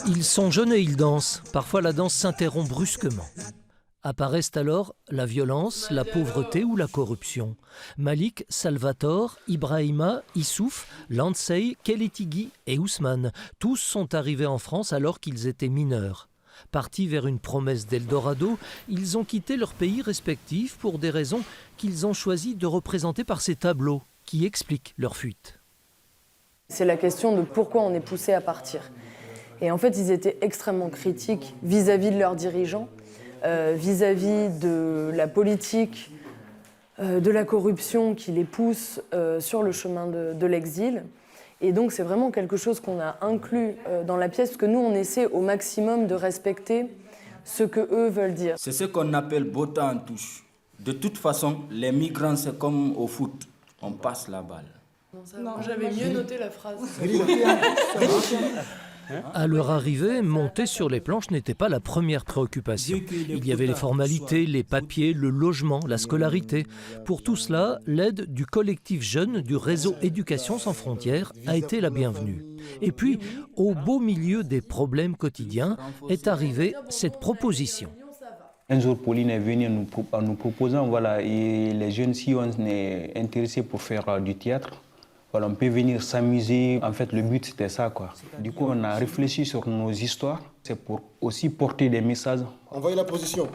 Ils sont jeunes et ils dansent. Parfois la danse s'interrompt brusquement. Apparaissent alors la violence, la pauvreté ou la corruption. Malik, Salvatore, Ibrahima, Issouf, Lansey, Keletigui et Ousmane, tous sont arrivés en France alors qu'ils étaient mineurs. Partis vers une promesse d'Eldorado, ils ont quitté leur pays respectif pour des raisons qu'ils ont choisi de représenter par ces tableaux qui expliquent leur fuite. C'est la question de pourquoi on est poussé à partir. Et en fait, ils étaient extrêmement critiques vis-à-vis de leurs dirigeants, vis-à-vis de la politique, de la corruption qui les pousse sur le chemin de l'exil. Et donc, c'est vraiment quelque chose qu'on a inclus dans la pièce, parce que nous, on essaie au maximum de respecter ce que eux veulent dire. C'est ce qu'on appelle botte en touche. De toute façon, les migrants, c'est comme au foot. On passe la balle. Non, j'avais mieux noté la phrase. À leur arrivée, monter sur les planches n'était pas la première préoccupation. Il y avait les formalités, les papiers, le logement, la scolarité. Pour tout cela, l'aide du collectif jeune du réseau Éducation sans frontières a été la bienvenue. Et puis, au beau milieu des problèmes quotidiens, est arrivée cette proposition. Un jour, Pauline est venue en nous proposant, voilà, et les jeunes, si on est intéressé pour faire du théâtre, voilà, on peut venir s'amuser. En fait, le but, c'était ça, quoi. Du coup, on a réfléchi sur nos histoires. C'est pour aussi porter des messages. Envoyez la position.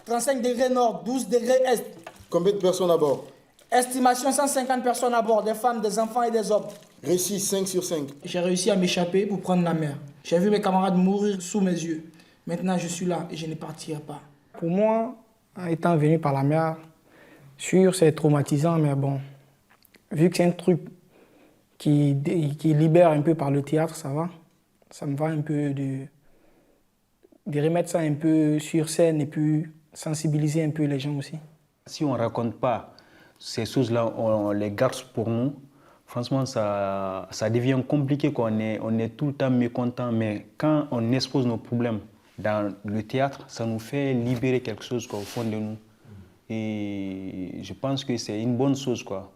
35 degrés nord, 12 degrés est. Combien de personnes à bord? Estimation 150 personnes à bord, des femmes, des enfants et des hommes. Récit 5 sur 5. J'ai réussi à m'échapper pour prendre la mer. J'ai vu mes camarades mourir sous mes yeux. Maintenant, je suis là et je ne partirai pas. Pour moi, étant venu par la mer, sûr, c'est traumatisant, mais bon, vu que c'est un truc qui libère un peu par le théâtre, ça va. Ça me va un peu de remettre ça un peu sur scène et puis sensibiliser un peu les gens aussi. Si on ne raconte pas ces choses-là, on les garde pour nous. Franchement, ça devient compliqué, quoi. On est tout le temps mécontent, mais quand on expose nos problèmes dans le théâtre, ça nous fait libérer quelque chose, quoi, au fond de nous. Et je pense que c'est une bonne chose, quoi.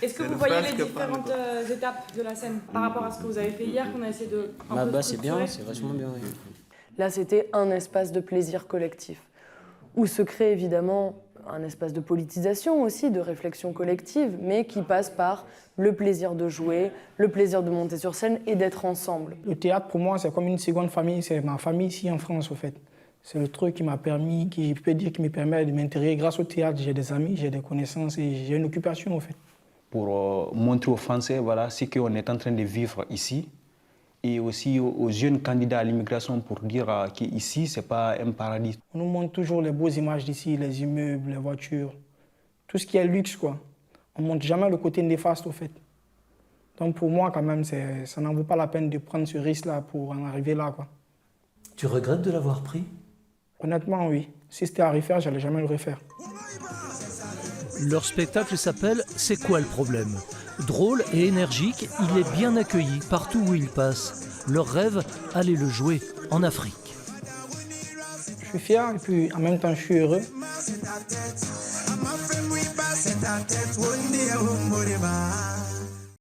Est-ce que vous voyez les différentes étapes de la scène par rapport à ce que vous avez fait hier, qu'on a essayé de c'est bien, c'est vachement bien. Oui. Là, c'était un espace de plaisir collectif, où se crée évidemment un espace de politisation aussi, de réflexion collective, mais qui passe par le plaisir de jouer, le plaisir de monter sur scène et d'être ensemble. Le théâtre, pour moi, c'est comme une seconde famille. C'est ma famille ici en France, au fait. C'est le truc qui m'a permis, qui me permet de m'intégrer. Grâce au théâtre, j'ai des amis, j'ai des connaissances et j'ai une occupation, au fait. Pour montrer aux Français, voilà, ce qu'on est en train de vivre ici, et aussi aux jeunes candidats à l'immigration pour dire qu'ici, ce n'est pas un paradis. On nous montre toujours les beaux images d'ici, les immeubles, les voitures, tout ce qui est luxe, quoi. On ne montre jamais le côté néfaste, au fait. Donc pour moi, quand même, ça n'en vaut pas la peine de prendre ce risque-là pour en arriver là, quoi. Tu regrettes de l'avoir pris ? Honnêtement, oui. Si c'était à refaire, je n'allais jamais le refaire. Leur spectacle s'appelle « C'est quoi le problème ?» Drôle et énergique, il est bien accueilli partout où il passe. Leur rêve, aller le jouer en Afrique. Je suis fier et puis en même temps je suis heureux.